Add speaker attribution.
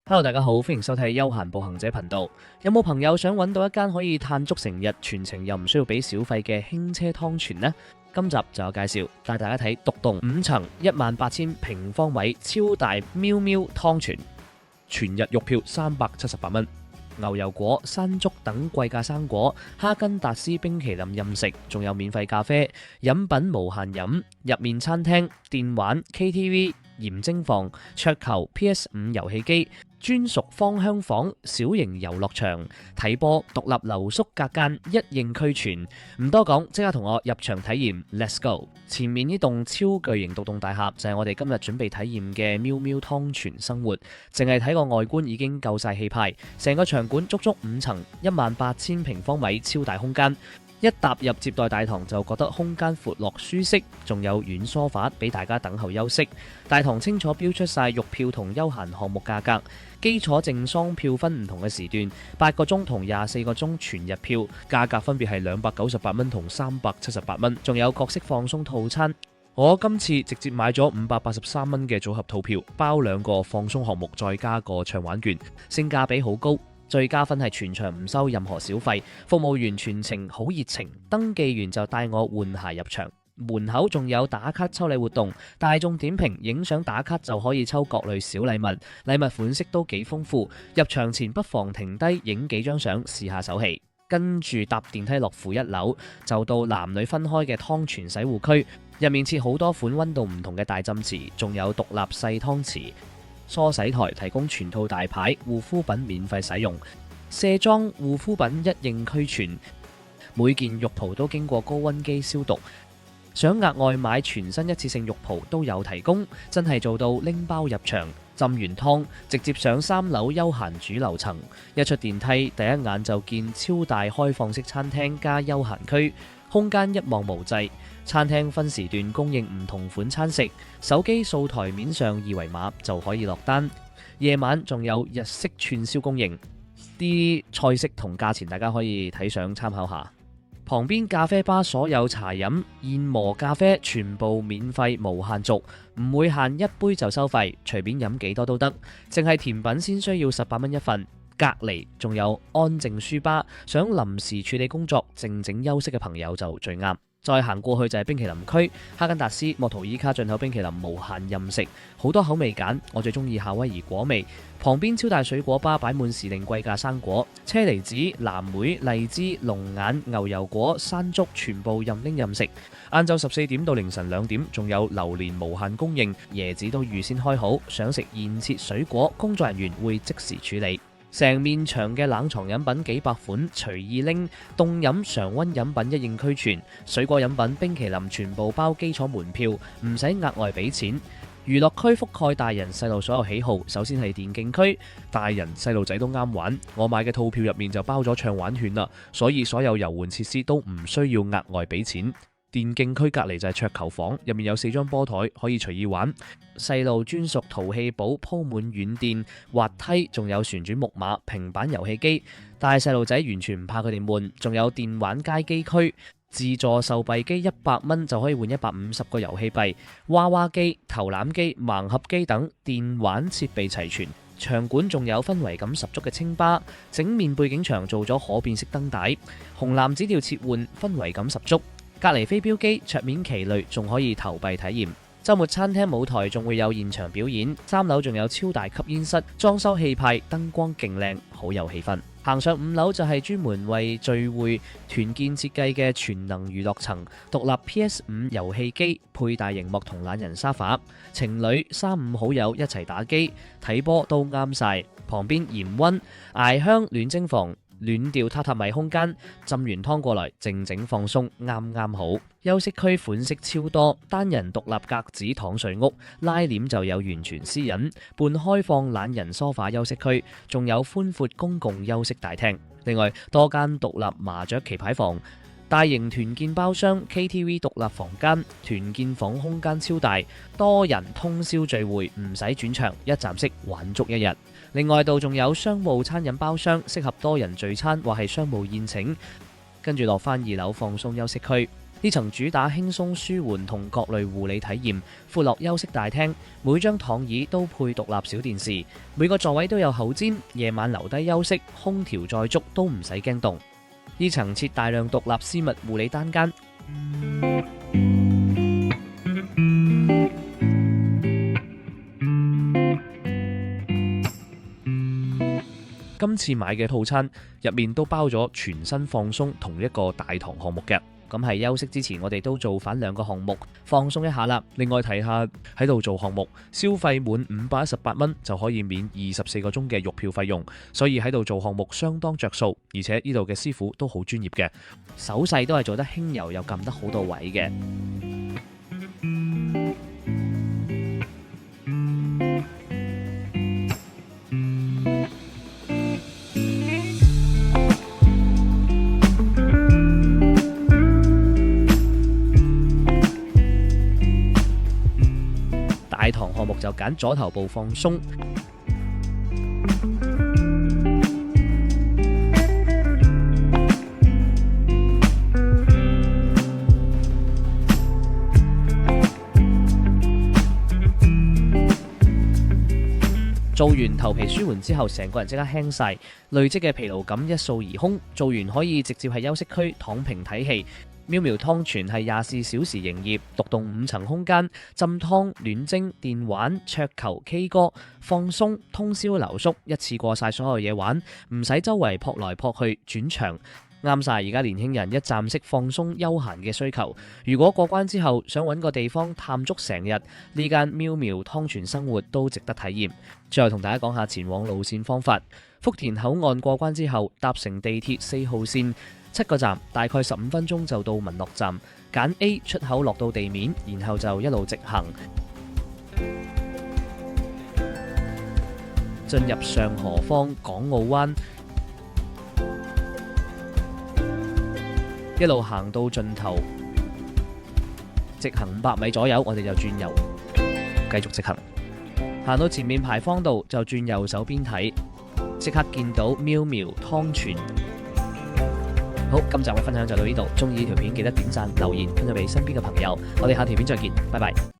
Speaker 1: Hello，大家好，歡迎收睇休閒步行者頻道。有冇朋友想揾到一間可以嘆足成日，全程又唔需要俾小費嘅輕車湯泉呢？今集就有介紹，帶大家睇獨棟5層18000平方米超大喵喵湯泉，全日肉票378蚊。牛油果、山竹等貴價生果，哈根達斯冰淇淋任食，仲有免費咖啡，飲品無限飲，入面餐廳、電玩、KTV、鹽精房、桌球、PS5 遊戲機，專屬芳香房、小型遊樂場、睇波、獨立留宿隔間，一應俱全。唔多講，即刻同我入場體驗 ，Let's go！ 前面呢棟超巨型獨棟大廈就係我哋今日準備體驗嘅喵喵湯泉生活。淨係睇個外觀已經夠晒氣派，成個場館足足5層18000平方米超大空間。一踏入接待大堂就覺得空間闊落舒適，仲有軟梳化俾大家等候休息。大堂清楚標出晒肉票同休閒項目價格，基礎正桑票分唔同嘅時段，8個鐘同24個鐘全日票，價格分別係298蚊同378蚊，仲有各式放鬆套餐。我今次直接買咗583蚊嘅組合套票，包2個放鬆項目，再加個暢玩券，性價比好高。最加分係全場唔收任何小費，服務員全程好熱情，登記完就帶我換鞋入場。門口仲有打卡抽禮活動，大眾點評影相打卡就可以抽各類小禮物，禮物款式都幾豐富。入場前不妨停低影幾張相試下手氣，跟住搭電梯落負1樓，就到男女分開嘅湯泉洗護區，入面設好多款溫度唔同嘅大浸池，仲有獨立細湯池。梳洗台提供全套大牌護膚品免費使用，卸妝護膚品一應俱全，每件浴袍都經過高溫機消毒。想額外買全新一次性浴袍都有提供，真係做到拎包入場，浸完湯直接上3樓休閒主樓層。一出電梯第一眼就見超大開放式餐廳加休閒區，空間一望無際。餐廳分時段供應唔同款餐食，手機掃台面上2維碼就可以落單。夜晚仲有日式串燒供應，啲菜式同價錢大家可以睇相參考下。旁邊咖啡吧所有茶飲、現磨咖啡全部免費無限續，唔會限一杯就收費，隨便飲幾多都得。淨係甜品先需要18蚊一份。隔離仲有安靜書吧，想臨時處理工作、靜靜休息嘅朋友就最啱。再行過去就係冰淇淋區，哈根達斯、莫圖爾卡進口冰淇淋無限任食，好多口味揀，我最中意夏威夷果味。旁邊超大水果吧擺滿時令貴價生果，車厘子、藍莓、荔枝、龍眼、牛油果、山竹全部任拎任食。晏晝14點到凌晨2點仲有榴蓮無限供應，椰子都預先開好，想食現切水果，工作人員會即時處理。成面牆嘅冷藏飲品幾百款，隨意拎，凍飲常溫飲品一應俱全，水果飲品、冰淇淋全部包基礎門票，唔使額外俾錢。娛樂區覆蓋大人細路所有喜好，首先係電競區，大人細路仔都啱玩。我買嘅套票入面就包咗暢玩券啦，所以所有遊玩設施都唔需要額外俾錢。電競區隔離就係桌球房，入面有4張波台可以隨意玩。細路專屬淘氣堡鋪滿軟墊、滑梯，仲有旋轉木馬、平板遊戲機。大細路仔完全唔怕佢哋悶，仲有電玩街機區，自助售幣機100蚊就可以換150個遊戲幣。娃娃機、投籃機、盲盒機等電玩設備齊全。場館仲有氛圍感十足嘅清吧，整面背景牆做咗可變色燈帶，紅藍紫調切換，氛圍感十足。隔離飛鏢機、桌面棋類仲可以投幣體驗。週末餐廳舞台仲會有現場表演。3樓仲有超大吸煙室，裝修氣派，燈光勁靚，好有氣氛。行上5樓就係專門為聚會團建設計嘅全能娛樂層，獨立 PS5 遊戲機，配大螢幕同懶人沙發，情侶3、5好友一齊打機睇波都啱晒。旁邊鹽溫、艾香暖蒸房、暖調榻榻米空間，浸完湯過來靜靜放鬆，啱啱好。休息區款式超多，單人獨立格子躺睡屋，拉簾就有完全私隱，半開放懶人梳化休息區，仲有寬闊公共休息大廳。另外多間獨立麻雀棋牌房，大型團建包廂、KTV 獨立房間，團建房空間超大，多人通宵聚會唔使轉場，一站式玩足一日。另外度仲有商務餐飲包廂，適合多人聚餐或係商務宴請。跟住落返2樓放鬆休息區。呢層主打輕鬆舒緩同各類護理體驗，闊落休息大廳，每張躺椅都配獨立小電視，每個座位都有口氈，夜晚留低休息，空調再足都唔使驚凍。呢層設大量獨立私密護理單間。今次買嘅套餐入面都包咗全身放鬆同一個大堂項目嘅，咁係休息之前我哋都做返2個項目放鬆一下啦。另外提下喺度做項目，消費滿518蚊就可以免24個鐘嘅肉票費用，所以喺度做項目相當着數，而且呢度嘅師傅都好專業嘅，手勢都係做得輕柔又撳得好到位嘅。大堂項目就揀左頭部放鬆，做完頭皮舒緩之後，成個人即刻輕晒，累積嘅疲勞感一掃而空。做完可以直接喺休息區躺平睇戲。喵喵湯泉係24小時營業，獨棟5層空間，浸湯、暖蒸、電玩、桌球、K 歌、放鬆、通宵留宿，一次過晒所有嘢玩，唔使周圍撲來撲去轉場，啱晒而家年輕人一站式放鬆休閒嘅需求。如果過關之後想揾個地方探足成日，呢間喵喵湯泉生活都值得體驗。最後同大家講下前往路線方法，福田口岸過關之後搭乘地鐵4號線7個站，大概15分鐘就到民樂站，揀 A 出口落到地面，然後就一路直行，進入上河坊港澳灣，一路行到盡頭，直行500米左右，我哋就轉右，繼續直行，行到前面牌坊道就轉右手邊睇，即刻見到喵喵湯泉。好，今集嘅分享就到呢度，中意呢條片記得點讚、留言，分享俾身邊嘅朋友。我哋下條片再見，拜拜。